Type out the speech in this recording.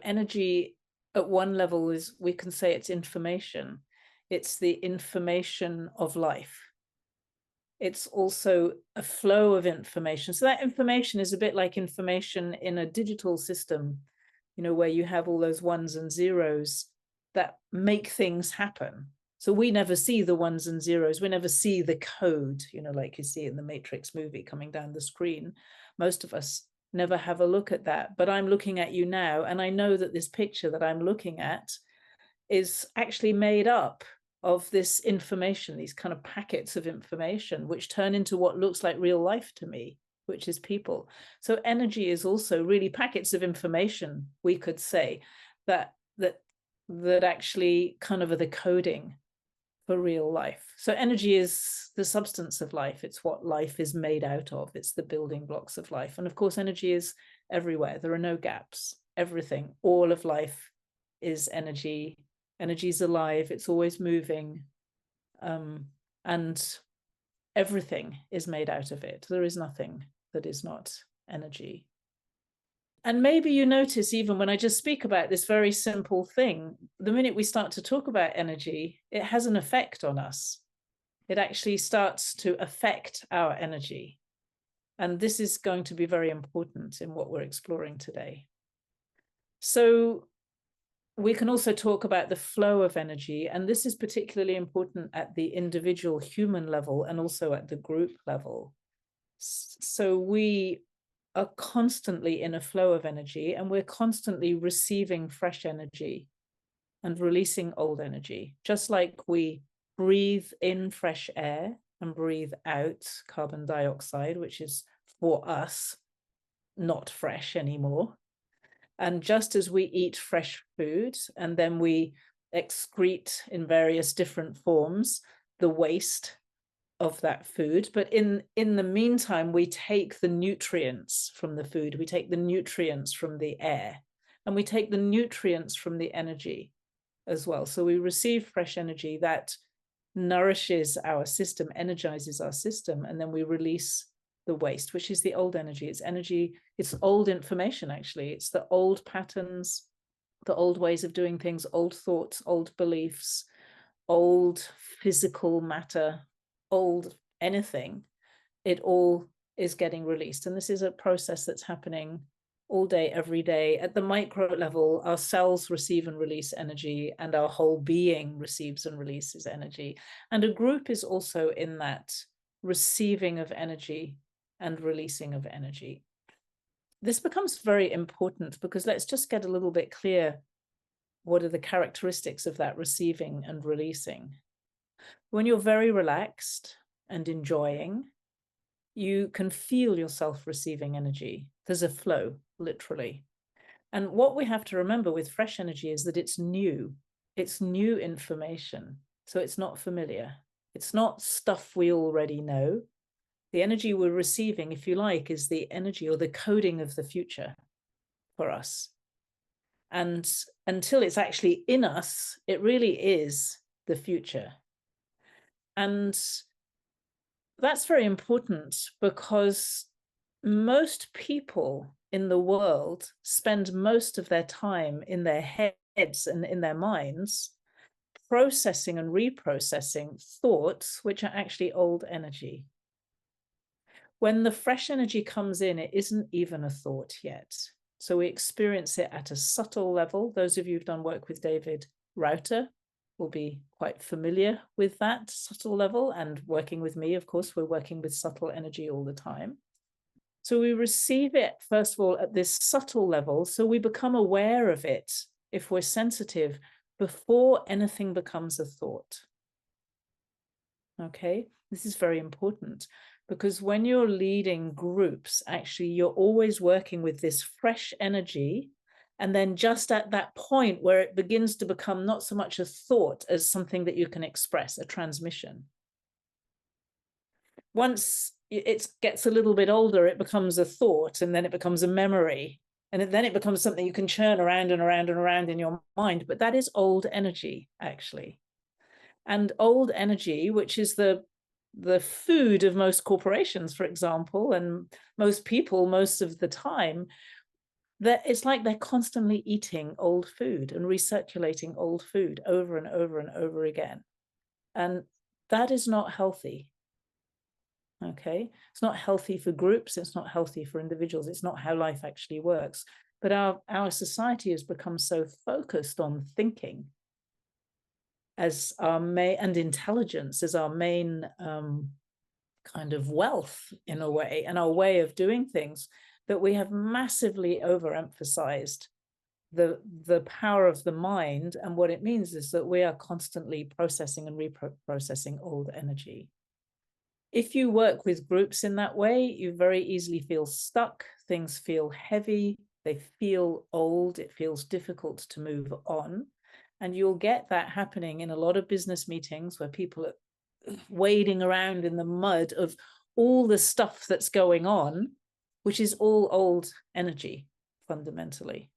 energy at one level is, we can say it's information. It's the information of life. It's also a flow of information. So that information is a bit like information in a digital system, where you have all those ones and zeros that make things happen. So we never see the ones and zeros. We never see the code, like you see in the Matrix movie coming down the screen. Most of us never have a look at that. But I'm looking at you now, and I know that this picture that I'm looking at is actually made up of this information, these kind of packets of information, which turn into what looks like real life to me, which is people. So energy is also really packets of information, we could say, that actually kind of are the coding for real life. So energy is the substance of life. It's what life is made out of. It's the building blocks of life. And of course, energy is everywhere. There are no gaps. Everything, all of life is energy. Energy is alive. It's always moving. And everything is made out of it. There is nothing that is not energy. And maybe you notice, even when I just speak about this very simple thing, the minute we start to talk about energy, it has an effect on us. It actually starts to affect our energy. And this is going to be very important in what we're exploring today. So we can also talk about the flow of energy, and this is particularly important at the individual human level and also at the group level. So we are constantly in a flow of energy, and we're constantly receiving fresh energy and releasing old energy, just like we breathe in fresh air and breathe out carbon dioxide, which is for us not fresh anymore. And just as we eat fresh food and then we excrete in various different forms the waste of that food, but in the meantime, we take the nutrients from the food, we take the nutrients from the air, and we take the nutrients from the energy as well. So we receive fresh energy that nourishes our system, energizes our system, and then we release the waste, which is the old energy. It's energy, it's old information, actually. It's the old patterns, the old ways of doing things, old thoughts, old beliefs, old physical matter, old anything. It all is getting released. And this is a process that's happening all day, every day. At the micro level, our cells receive and release energy, and our whole being receives and releases energy. And a group is also in that receiving of energy and releasing of energy. This becomes very important because let's just get a little bit clear. What are the characteristics of that receiving and releasing? When you're very relaxed and enjoying, you can feel yourself receiving energy. There's a flow, literally. And what we have to remember with fresh energy is that it's new. It's new information. So it's not familiar. It's not stuff we already know. The energy we're receiving, if you like, is the energy or the coding of the future for us. And until it's actually in us, it really is the future. And that's very important because most people in the world spend most of their time in their heads and in their minds processing and reprocessing thoughts which are actually old energy. When the fresh energy comes in, it isn't even a thought yet. So we experience it at a subtle level. Those of you who've done work with David Router will be quite familiar with that subtle level. And working with me, of course, we're working with subtle energy all the time. So we receive it, first of all, at this subtle level. So we become aware of it, if we're sensitive, before anything becomes a thought. Okay, this is very important. Because when you're leading groups, actually, you're always working with this fresh energy. And then just at that point where it begins to become not so much a thought as something that you can express, a transmission. Once it gets a little bit older, it becomes a thought, and then it becomes a memory. And then it becomes something you can churn around and around and around in your mind. But that is old energy, actually. And old energy, which is the food of most corporations, for example, and most people most of the time, it's like they're constantly eating old food and recirculating old food over and over and over again. And that is not healthy. Okay, it's not healthy for groups, it's not healthy for individuals, it's not how life actually works. But our society has become so focused on thinking as our main, and intelligence as our main kind of wealth in a way, and our way of doing things, that we have massively overemphasized the power of the mind. And what it means is that we are constantly processing and reprocessing old energy. If you work with groups in that way, you very easily feel stuck, things feel heavy, they feel old, it feels difficult to move on. And you'll get that happening in a lot of business meetings where people are wading around in the mud of all the stuff that's going on, which is all old energy fundamentally.